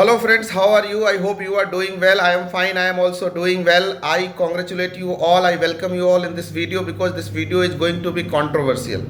Hello friends, how are you? I hope you are doing well. I am fine. I am also doing well. I congratulate you all. I welcome you all in this video because this video is going to be controversial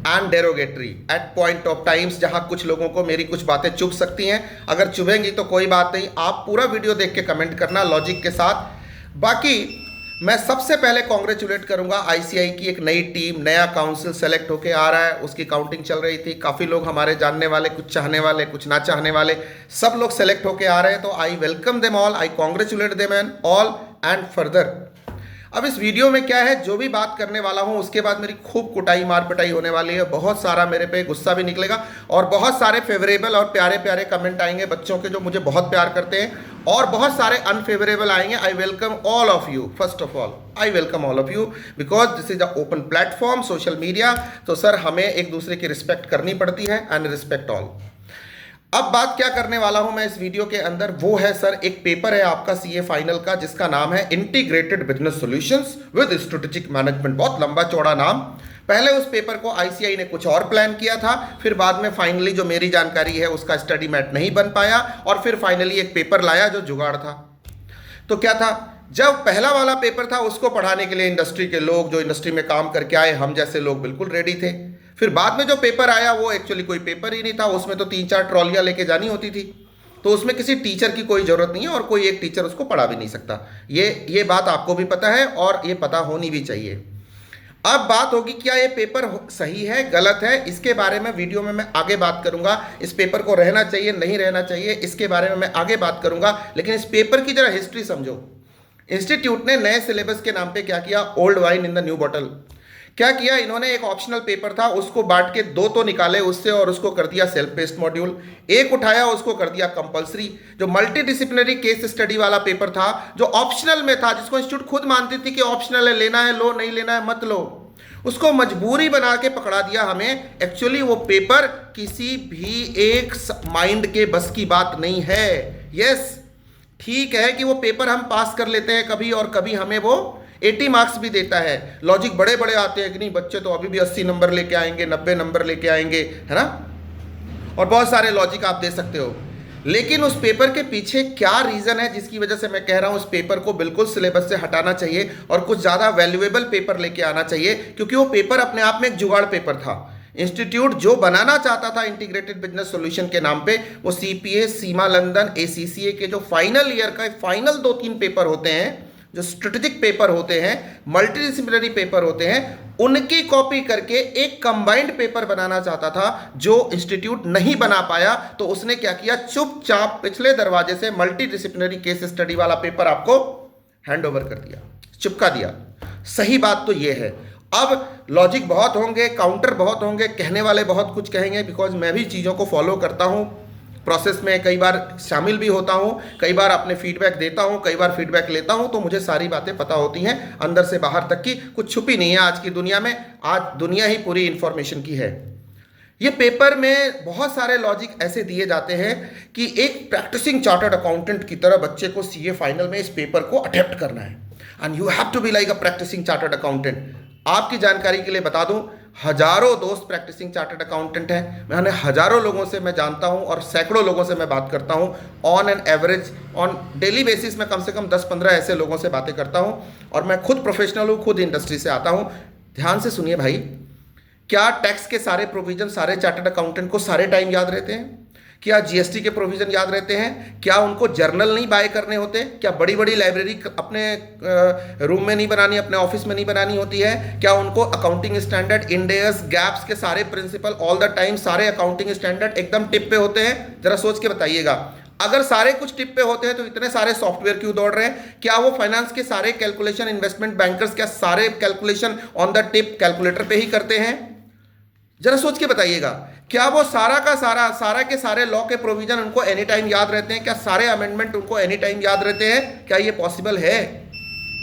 and derogatory at point of times जहां कुछ लोगों को मेरी कुछ बातें चुभ सकती हैं. अगर चुभेंगी तो कोई बात नहीं, आप पूरा वीडियो देख के कमेंट करना लॉजिक के साथ. बाकी मैं सबसे पहले कॉन्ग्रेचुलेट करूंगा आईसीआई की एक नई टीम, नया काउंसिल सेलेक्ट होके आ रहा है. उसकी काउंटिंग चल रही थी. काफ़ी लोग हमारे जानने वाले, कुछ चाहने वाले, कुछ ना चाहने वाले, सब लोग सेलेक्ट होके आ रहे हैं. तो I welcome them all, I congratulate them and all and further. अब इस वीडियो में क्या है, जो भी बात करने वाला हूं उसके बाद मेरी खूब कुटाई मार पिटाई होने वाली है. बहुत सारा मेरे पे गुस्सा भी निकलेगा और बहुत सारे फेवरेबल और प्यारे प्यारे कमेंट आएंगे बच्चों के जो मुझे बहुत प्यार करते हैं, और बहुत सारे अनफेवरेबल आएंगे. I welcome all of you. First of all I welcome all of you because this is a open platform, social media. तो सर हमें एक दूसरे की रिस्पेक्ट करनी पड़ती है एंड रिस्पेक्ट ऑल. अब बात क्या करने वाला हूं मैं इस वीडियो के अंदर, वो है सर एक पेपर है आपका सीए फाइनल का जिसका नाम है integrated business solutions with strategic management. बहुत लंबा चौड़ा नाम. पहले उस पेपर को आईसीआई ने कुछ और प्लान किया था, फिर बाद में फाइनली जो मेरी जानकारी है उसका स्टडी मैट नहीं बन पाया और फिर फाइनली एक पेपर लाया जो जुगाड़ था. तो क्या था, जब पहला वाला पेपर था उसको पढ़ाने के लिए इंडस्ट्री के लोग, जो इंडस्ट्री में काम करके आए, हम जैसे लोग बिल्कुल रेडी थे. फिर बाद में जो पेपर आया वो एक्चुअली कोई पेपर ही नहीं था. उसमें तो 3-4 ट्रॉलियाँ लेके जानी होती थी. तो उसमें किसी टीचर की कोई ज़रूरत नहीं है और कोई एक टीचर उसको पढ़ा भी नहीं सकता. ये बात आपको भी पता है और ये पता होनी भी चाहिए. अब बात होगी क्या ये पेपर सही है गलत है, इसके बारे में वीडियो में मैं आगे बात करूंगा. इस पेपर को रहना चाहिए नहीं रहना चाहिए इसके बारे में मैं आगे बात करूंगा. लेकिन इस पेपर की जरा हिस्ट्री समझो. इंस्टीट्यूट ने नए सिलेबस के नाम पे क्या किया, old wine in the new bottle. क्या किया इन्होंने, एक ऑप्शनल पेपर था उसको बांट के दो तो निकाले उससे और उसको कर दिया सेल्फ बेस्ड मॉड्यूल. एक उठाया उसको कर दिया कंपलसरी. जो मल्टी डिसिप्लिनरी केस स्टडी वाला पेपर था जो ऑप्शनल में था, जिसको इंस्टीट्यूट खुद मानती थी कि ऑप्शनल है, लेना है लो, नहीं लेना है मत लो, उसको मजबूरी बना के पकड़ा दिया हमें. एक्चुअली वो पेपर किसी भी एक माइंड के बस की बात नहीं है. यस, ठीक है कि वो पेपर हम पास कर लेते हैं कभी और कभी हमें वो 80 मार्क्स भी देता है. लॉजिक बड़े बड़े आते हैं कि नहीं, बच्चे तो अभी भी 80 नंबर लेके आएंगे, 90 नंबर लेके आएंगे, है ना, और बहुत सारे लॉजिक आप दे सकते हो. लेकिन उस पेपर के पीछे क्या रीज़न है जिसकी वजह से मैं कह रहा हूं उस पेपर को बिल्कुल सिलेबस से हटाना चाहिए और कुछ ज़्यादा वैल्यूएबल पेपर लेके आना चाहिए. क्योंकि वो पेपर अपने आप में एक जुगाड़ पेपर था. इंस्टीट्यूट जो बनाना चाहता था इंटीग्रेटेड बिजनेस सॉल्यूशन के नाम पे, वो सीपीए, सीमा लंदन, एसीसीए के जो फाइनल ईयर का फाइनल 2-3 पेपर होते हैं, जो स्ट्रेटेजिक पेपर होते हैं, मल्टीडिसिप्लिनरी पेपर होते हैं, उनकी कॉपी करके एक कंबाइंड पेपर बनाना चाहता था जो इंस्टीट्यूट नहीं बना पाया. तो उसने क्या किया, चुपचाप पिछले दरवाजे से मल्टीडिसिप्लिनरी केस स्टडी वाला पेपर आपको हैंड ओवर कर दिया, चिपका दिया. सही बात तो ये है. अब लॉजिक बहुत होंगे, काउंटर बहुत होंगे, कहने वाले बहुत कुछ कहेंगे, बिकॉज मैं भी चीज़ों को फॉलो करता हूँ, प्रोसेस में कई बार शामिल भी होता हूँ, कई बार अपने फीडबैक देता हूँ, कई बार फीडबैक लेता हूँ. तो मुझे सारी बातें पता होती हैं अंदर से बाहर तक की, कुछ छुपी नहीं है आज की दुनिया में. आज दुनिया ही पूरी इंफॉर्मेशन की है. ये पेपर में बहुत सारे लॉजिक ऐसे दिए जाते हैं कि एक प्रैक्टिसिंग चार्टर्ड अकाउंटेंट की तरह बच्चे को सीए फाइनल में इस पेपर को अटेम्प्ट करना है and you have to be like a practising chartered accountant. आपकी जानकारी के लिए बता दूं, हजारों दोस्त प्रैक्टिसिंग चार्टर्ड अकाउंटेंट हैं. मैंने हजारों लोगों से मैं जानता हूं और सैकड़ों लोगों से मैं बात करता हूं. On an average, on daily basis में कम से कम 10-15 ऐसे लोगों से बातें करता हूं. और मैं खुद प्रोफेशनल हूं, खुद इंडस्ट्री से आता हूं. ध्यान से सुनिए भाई, क्या टैक्स के सारे प्रोविजन सारे चार्टर्ड अकाउंटेंट को सारे टाइम याद रहते हैं? क्या जीएसटी के प्रोविजन याद रहते हैं? क्या उनको जर्नल नहीं बाय करने होते? क्या बड़ी बड़ी लाइब्रेरी अपने रूम में नहीं बनानी, अपने ऑफिस में नहीं बनानी होती है? क्या उनको accounting standard, end S, gaps के सारे प्रिंसिपल ऑल द टाइम, सारे अकाउंटिंग स्टैंडर्ड एकदम टिप पे होते हैं? जरा सोच के बताइएगा. अगर सारे कुछ टिप पे होते हैं तो इतने सारे सॉफ्टवेयर क्यों दौड़ रहे हैं? क्या वो फाइनेंस के सारे कैलकुलेशन, इन्वेस्टमेंट बैंकर्स क्या सारे calculation on the tip calculator पे ही करते हैं? जरा सोच के बताइएगा. क्या वो सारा के सारे लॉ के प्रोविजन उनको एनी टाइम याद रहते हैं? क्या सारे अमेंडमेंट उनको एनी टाइम याद रहते हैं? क्या ये पॉसिबल है?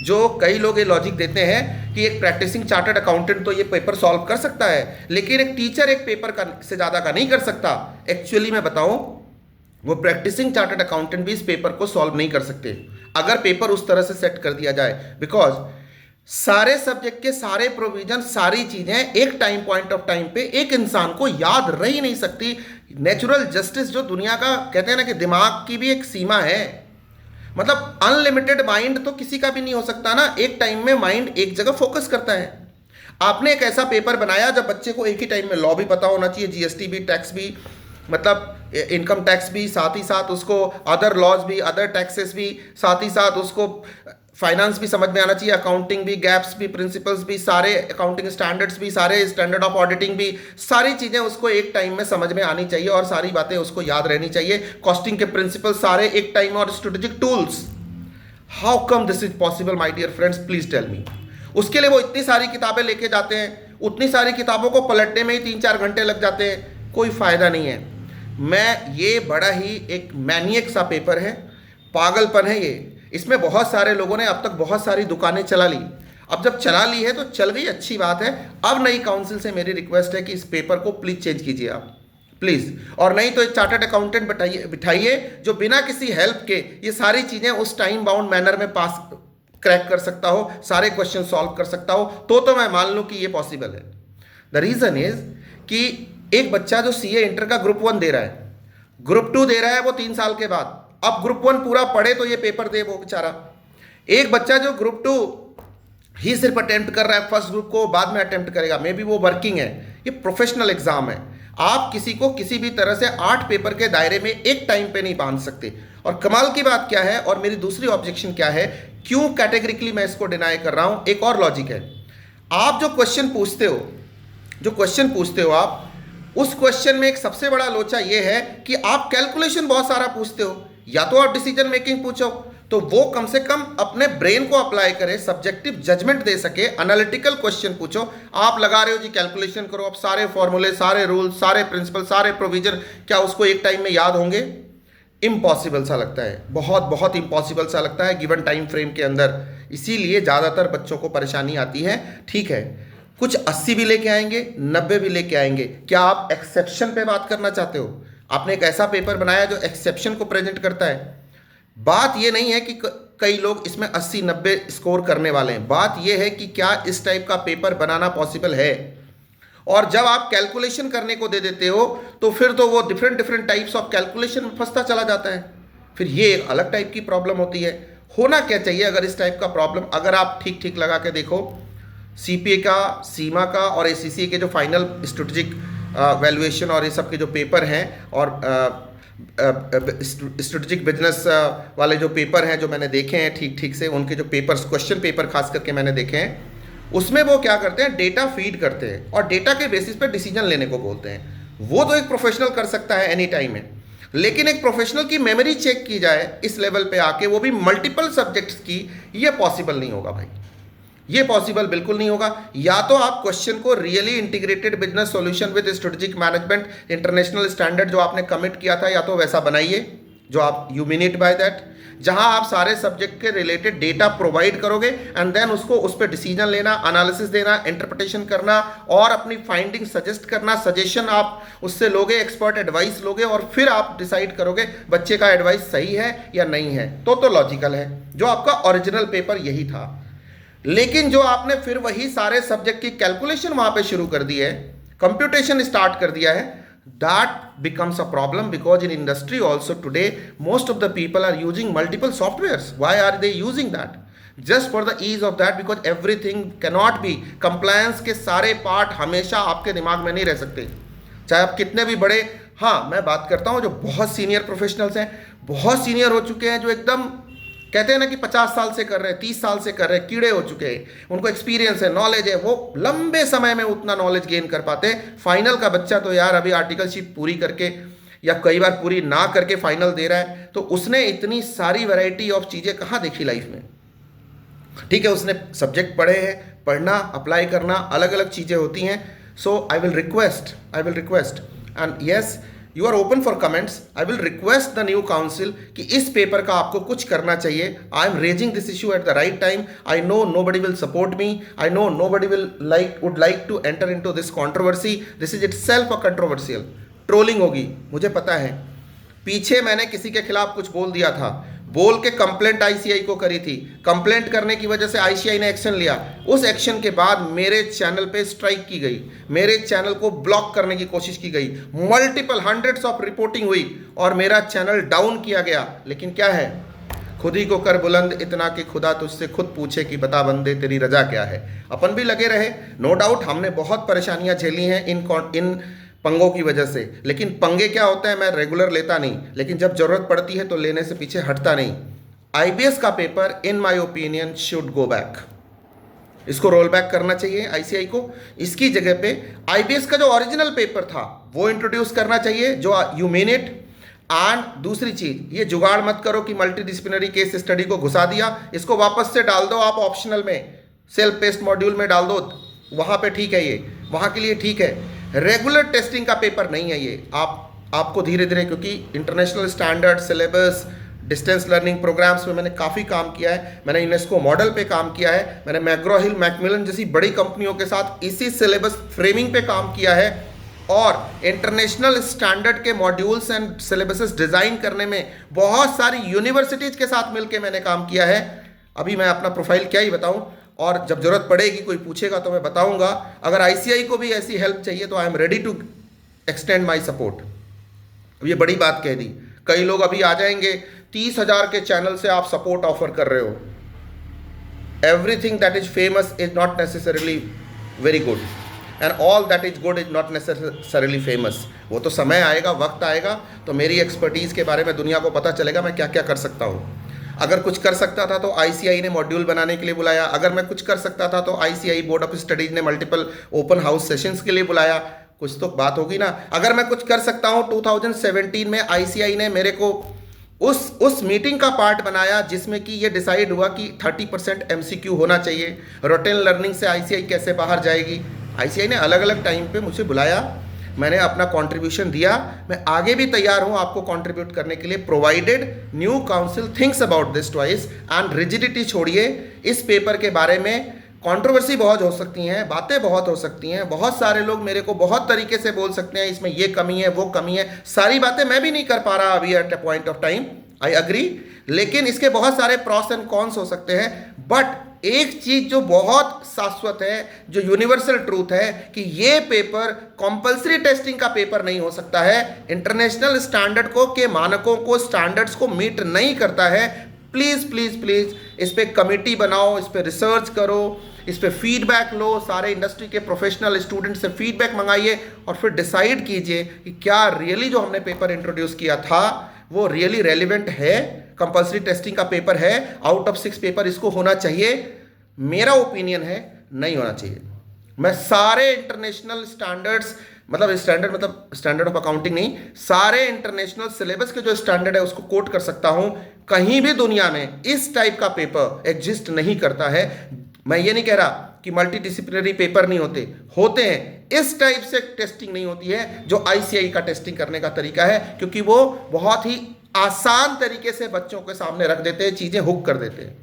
जो कई लोग ये लॉजिक देते हैं कि एक प्रैक्टिसिंग चार्टर्ड अकाउंटेंट तो ये पेपर सॉल्व कर सकता है, लेकिन एक टीचर एक पेपर का से ज़्यादा का नहीं कर सकता. एक्चुअली मैं बताऊं, वो प्रैक्टिसिंग चार्टर्ड अकाउंटेंट भी इस पेपर को सॉल्व नहीं कर सकते अगर पेपर उस तरह से सेट कर दिया जाए. बिकॉज सारे सब्जेक्ट के सारे प्रोविजन, सारी चीजें एक टाइम पॉइंट ऑफ टाइम पे एक इंसान को याद रह ही नहीं सकती। नेचुरल जस्टिस जो दुनिया का कहते हैं ना कि दिमाग की भी एक सीमा है, मतलब अनलिमिटेड माइंड तो किसी का भी नहीं हो सकता ना। एक टाइम में माइंड एक जगह फोकस करता है। आपने एक ऐसा पेपर बनाया जब बच्चे को एक ही टाइम में लॉ भी पता होना चाहिए, जीएसटी भी, टैक्स भी, मतलब इनकम टैक्स भी, साथ ही साथ उसको अदर लॉज भी, अदर टैक्सेस भी, साथ ही साथ उसको फाइनेंस भी समझ में आना चाहिए, अकाउंटिंग भी, गैप्स भी, प्रिंसिपल्स भी, सारे अकाउंटिंग स्टैंडर्ड्स भी, सारे स्टैंडर्ड ऑफ ऑडिटिंग भी, सारी चीज़ें उसको एक टाइम में समझ में आनी चाहिए और सारी बातें उसको याद रहनी चाहिए। कॉस्टिंग के प्रिंसिपल सारे एक टाइम, और strategic tools. How come this is possible my dear friends, please tell me. उसके लिए वो इतनी सारी किताबें लेके जाते हैं, उतनी सारी किताबों को पलटने में ही 3-4 घंटे लग जाते हैं, कोई फायदा नहीं है। ये बड़ा ही एक मैनियक सा पेपर है, पागलपन है ये। इसमें बहुत सारे लोगों ने अब तक बहुत सारी दुकानें चला ली। अब जब चला ली है तो चल गई, अच्छी बात है। अब नई काउंसिल से मेरी रिक्वेस्ट है कि इस पेपर को प्लीज चेंज कीजिए आप, प्लीज। और नहीं तो एक चार्टर्ड अकाउंटेंट बिठाइए जो बिना किसी हेल्प के ये सारी चीजें उस टाइम बाउंड मैनर में पास क्रैक कर सकता हो, सारे क्वेश्चन सॉल्व कर सकता हो, तो मैं मान लूं कि ये पॉसिबल है। द रीजन इज कि एक बच्चा जो सीए इंटर का ग्रुप 1 दे रहा है, ग्रुप 2 दे रहा है वो 3 साल के बाद, अब ग्रुप 1 पूरा पढ़े तो ये पेपर दे वो बेचारा। एक बच्चा जो ग्रुप 2 ही सिर्फ अटेम्प्ट कर रहा है, फर्स्ट ग्रुप को बाद में अटेम्प्ट करेगा, मे बी वो वर्किंग है, ये प्रोफेशनल एग्जाम है। आप किसी को किसी भी तरह से 8 पेपर के दायरे में एक टाइम पे नहीं बांध सकते। और कमाल की बात क्या है, और मेरी दूसरी ऑब्जेक्शन क्या है, क्यों कैटेगरिकली मैं इसको डिनाई कर रहा हूं, एक और लॉजिक है। आप जो क्वेश्चन पूछते हो आप, उस क्वेश्चन में एक सबसे बड़ा लोचा यह है कि आप कैलकुलेशन बहुत सारा पूछते हो, या तो आप डिसीजन मेकिंग पूछो, तो वो कम से कम अपने ब्रेन को अप्लाई करे, सब्जेक्टिव जजमेंट दे सके, एनालिटिकल क्वेश्चन पूछो। आप लगा रहे हो जी कैलकुलेशन करो, अब सारे फॉर्मूले, सारे रूल्स, सारे प्रिंसिपल, सारे प्रोविजन, क्या उसको एक टाइम में याद होंगे? इम्पॉसिबल सा लगता है, बहुत बहुत इम्पॉसिबल सा लगता है गिवन टाइम फ्रेम के अंदर। इसीलिए ज़्यादातर बच्चों को परेशानी आती है। ठीक है, कुछ 80 भी लेके आएंगे, 90 भी लेके आएंगे। क्या आप एक्सेप्शन पे बात करना चाहते हो? आपने एक ऐसा पेपर बनाया जो एक्सेप्शन को प्रेजेंट करता है। बात ये नहीं है कि कई लोग इसमें 80-90 स्कोर करने वाले हैं, बात यह है कि क्या इस टाइप का पेपर बनाना पॉसिबल है। और जब आप कैलकुलेशन करने को दे देते हो तो फिर तो वो डिफरेंट टाइप्स ऑफ कैलकुलेशन में फंसता चला जाता है, फिर ये एक अलग टाइप की प्रॉब्लम होती है। होना क्या चाहिए अगर इस टाइप का प्रॉब्लम, अगर आप ठीक ठीक लगा के देखो, सीपीए का, सीमा का और एसीसी के जो फाइनल स्ट्रेटेजिक वैल्यूएशन और ये सब के जो पेपर हैं, और स्ट्रेटेजिक बिजनेस वाले जो पेपर हैं जो मैंने देखे हैं ठीक ठीक से, उनके जो पेपर्स, क्वेश्चन पेपर खास करके मैंने देखे हैं, उसमें वो क्या करते हैं, डेटा फीड करते हैं और डेटा के बेसिस पे डिसीजन लेने को बोलते हैं। वो तो एक प्रोफेशनल कर सकता है एनी टाइम में, लेकिन एक प्रोफेशनल की मेमोरी चेक की जाए इस लेवल पे आके, वो भी मल्टीपल सब्जेक्ट्स की, ये पॉसिबल नहीं होगा भाई, ये पॉसिबल बिल्कुल नहीं होगा। या तो आप क्वेश्चन को really integrated business solution with strategic management international standard जो आपने कमिट किया था, या तो वैसा बनाइए जो आप you mean it by that, जहां आप सारे सब्जेक्ट के रिलेटेड डेटा प्रोवाइड करोगे एंड देन उसको उस पर डिसीजन लेना, एनालिसिस देना, इंटरप्रिटेशन करना और अपनी फाइंडिंग सजेस्ट करना, सजेशन आप उससे लोगे, एक्सपर्ट एडवाइस लोगे और फिर आप डिसाइड करोगे बच्चे का एडवाइस सही है या नहीं है, तो लॉजिकल है। जो आपका ओरिजिनल पेपर यही था, लेकिन जो आपने फिर वही सारे सब्जेक्ट की कैलकुलेशन वहां पे शुरू कर दी है, कंप्यूटेशन स्टार्ट कर दिया है, that becomes a problem because in industry also today most of the people are using multiple softwares. Why are they using that? Just for the ease of that, because everything cannot be, compliance के सारे part हमेशा आपके दिमाग में नहीं रह सकते, चाहे आप कितने भी बड़े, हाँ मैं बात करता हूँ जो बहुत सीनियर प्रोफेशनल्स हैं, बहुत सीनियर हो चुके हैं, जो एकदम कहते हैं ना कि 50 साल से कर रहे हैं, 30 साल से कर रहे हैं, कीड़े हो चुके हैं, उनको एक्सपीरियंस है, नॉलेज है, वो लंबे समय में उतना नॉलेज गेन कर पाते हैं। फाइनल का बच्चा तो यार अभी आर्टिकलशिप पूरी करके या कई बार पूरी ना करके फाइनल दे रहा है, तो उसने इतनी सारी वैरायटी ऑफ चीज़ें कहाँ देखी लाइफ में। ठीक है, उसने सब्जेक्ट पढ़े हैं, पढ़ना, अप्लाई करना, अलग अलग चीज़ें होती हैं। So I will request and yes, you are open for comments, I will request the new council कि इस पेपर का आपको कुछ करना चाहिए। I am raising this issue at the right time. I know nobody will support me, I know nobody would like to enter into this controversy. This is itself a controversial, trolling होगी, मुझे पता है। पीछे मैंने किसी के खिलाफ कुछ बोल दिया था, बोल के कंप्लेंट आईसीआई को करी थी। कंप्लेंट करने की वजह से आईसीआई ने एक्शन लिया। उस एक्शन के बाद मेरे चैनल पे स्ट्राइक की गई, मेरे चैनल को ब्लॉक करने की कोशिश की गई, मल्टीपल हंड्रेड्स ऑफ रिपोर्टिंग हुई और मेरा चैनल डाउन किया गया। लेकिन क्या है, खुद ही को कर बुलंद इतना कि खुदा तुझसे खुद पूछे कि बता बंदे तेरी रजा क्या है। अपन भी लगे रहे, नो डाउट हमने बहुत परेशानियां झेली हैं इन पंगों की वजह से। लेकिन पंगे क्या होते हैं, मैं रेगुलर लेता नहीं, लेकिन जब जरूरत पड़ती है तो लेने से पीछे हटता नहीं। आईबीएस का paper in my opinion should go back, इसको रोल बैक करना चाहिए आईसीआई को। इसकी जगह पे आईबीएस का जो ओरिजिनल पेपर था वो इंट्रोड्यूस करना चाहिए, जो यू मीन इट। एंड दूसरी चीज, ये जुगाड़ मत करो कि मल्टी डिसिप्लिनरी केस स्टडी को घुसा दिया, इसको वापस से डाल दो आप ऑप्शनल में, सेल्फ पेस्ट मॉड्यूल में डाल दो, वहां पे ठीक है, ये वहां के लिए ठीक है। रेगुलर टेस्टिंग का पेपर नहीं है ये। आपको धीरे धीरे, क्योंकि international standard syllabus, distance learning programmes में मैंने काफ़ी काम किया है, मैंने यूनेस्को मॉडल पे काम किया है, मैंने मैग्रो हिल मैकमिलन जैसी बड़ी कंपनियों के साथ इसी सिलेबस फ्रेमिंग पे काम किया है, और इंटरनेशनल स्टैंडर्ड के मॉड्यूल्स एंड सिलेबसेस डिज़ाइन करने में बहुत सारी यूनिवर्सिटीज़ के साथ मिलकर मैंने काम किया है। अभी मैं अपना प्रोफाइल क्या ही बताऊं, और जब जरूरत पड़ेगी कोई पूछेगा तो मैं बताऊंगा। अगर आईसीआई को भी ऐसी हेल्प चाहिए तो I am ready to extend my support. ये बड़ी बात कह दी। कई लोग अभी आ जाएंगे, 30,000 के चैनल से आप सपोर्ट ऑफर कर रहे हो। Everything that is famous is not necessarily very good, and all that is good is not necessarily famous. वो तो समय आएगा, वक्त आएगा, तो मेरी एक्सपर्टीज़ के बारे में दुनिया को पता चलेगा मैं क्या क्या कर सकता हूँ। अगर कुछ कर सकता था तो आईसीआई ने मॉड्यूल बनाने के लिए बुलाया, अगर मैं कुछ कर सकता था तो आईसीआई बोर्ड ऑफ स्टडीज ने मल्टीपल ओपन हाउस सेशंस के लिए बुलाया, कुछ तो बात होगी ना। अगर मैं कुछ कर सकता हूँ, 2017 में आईसीआई ने मेरे को उस मीटिंग का पार्ट बनाया जिसमें कि ये डिसाइड हुआ कि 30% एमसीक्यू होना चाहिए। रोटेन लर्निंग से आईसीआई कैसे बाहर जाएगी। आईसीआई ने अलग अलग टाइम पे मुझे बुलाया, मैंने अपना कंट्रीब्यूशन दिया, मैं आगे भी तैयार हूं आपको कंट्रीब्यूट करने के लिए, provided new council thinks about this twice and rigidity छोड़िए। इस पेपर के बारे में कंट्रोवर्सी बहुत हो सकती हैं, बातें बहुत हो सकती हैं, बहुत सारे लोग मेरे को बहुत तरीके से बोल सकते हैं इसमें ये कमी है वो कमी है, सारी बातें मैं भी नहीं कर पा रहा अभी at a point of time, I agree. लेकिन इसके बहुत सारे प्रॉस एंड कॉन्स हो सकते हैं। बट एक चीज जो बहुत शाश्वत है, जो यूनिवर्सल ट्रूथ है, कि ये पेपर कंपलसरी टेस्टिंग का पेपर नहीं हो सकता है, इंटरनेशनल स्टैंडर्ड को के मानकों को, स्टैंडर्ड्स को मीट नहीं करता है। प्लीज प्लीज प्लीज इस पे कमेटी बनाओ, इस पे रिसर्च करो, इस पे फीडबैक लो, सारे इंडस्ट्री के प्रोफेशनल स्टूडेंट से फीडबैक मंगाइए और फिर डिसाइड कीजिए कि क्या रियली जो हमने पेपर इंट्रोड्यूस किया था वो रियली रेलिवेंट है, कंपलसरी टेस्टिंग का पेपर है, आउट ऑफ 6 पेपर इसको होना चाहिए। मेरा ओपिनियन है नहीं होना चाहिए। मैं सारे इंटरनेशनल स्टैंडर्ड्स, मतलब स्टैंडर्ड ऑफ अकाउंटिंग नहीं, सारे इंटरनेशनल सिलेबस के जो स्टैंडर्ड है उसको कोट कर सकता हूं। कहीं भी दुनिया में इस टाइप का पेपर एग्जिस्ट नहीं करता है। मैं ये नहीं कह रहा कि मल्टी डिसिप्लिनरी पेपर नहीं होते हैं, इस टाइप से टेस्टिंग नहीं होती है जो आईसीआई का टेस्टिंग करने का तरीका है, क्योंकि वो बहुत ही आसान तरीके से बच्चों के सामने रख देते हैं, चीजें हुक कर देते हैं,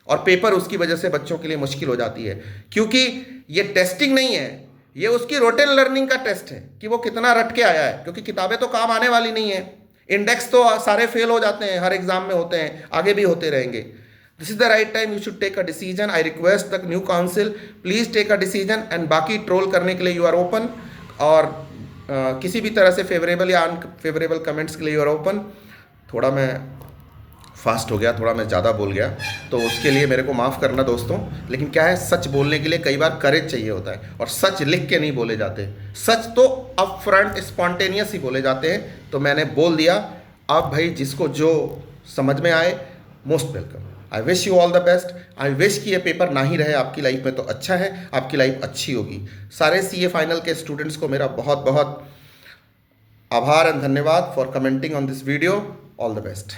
और पेपर उसकी वजह से बच्चों के लिए मुश्किल हो जाती है। क्योंकि ये टेस्टिंग नहीं है, ये उसकी रोटेन लर्निंग का टेस्ट है कि वो कितना रट के आया है, क्योंकि किताबें तो काम आने वाली नहीं है, इंडेक्स तो सारे फेल हो जाते हैं, हर एग्जाम में होते हैं, आगे भी होते रहेंगे। This is the right time, you should take a decision. I request the new council, please take a decision. And बाकी ट्रोल करने के लिए यू आर ओपन, और किसी भी तरह से फेवरेबल या अनफेवरेबल कमेंट्स के लिए यू आर ओपन। थोड़ा मैं फास्ट हो गया, थोड़ा मैं ज़्यादा बोल गया, तो उसके लिए मेरे को माफ़ करना दोस्तों। लेकिन क्या है, सच बोलने के लिए कई बार करेज चाहिए होता है, और सच लिख के नहीं बोले जाते, सच तो अप फ्रंट स्पॉन्टेनियस ही बोले जाते हैं। तो मैंने बोल दिया, अब भाई जिसको जो समझ में आए, most welcome. I wish you all the best. I wish कि ये पेपर ना ही रहे आपकी लाइफ में तो अच्छा है, आपकी लाइफ अच्छी होगी। सारे सीए फाइनल के स्टूडेंट्स को मेरा बहुत बहुत आभार एंड धन्यवाद for commenting on this video. All the best.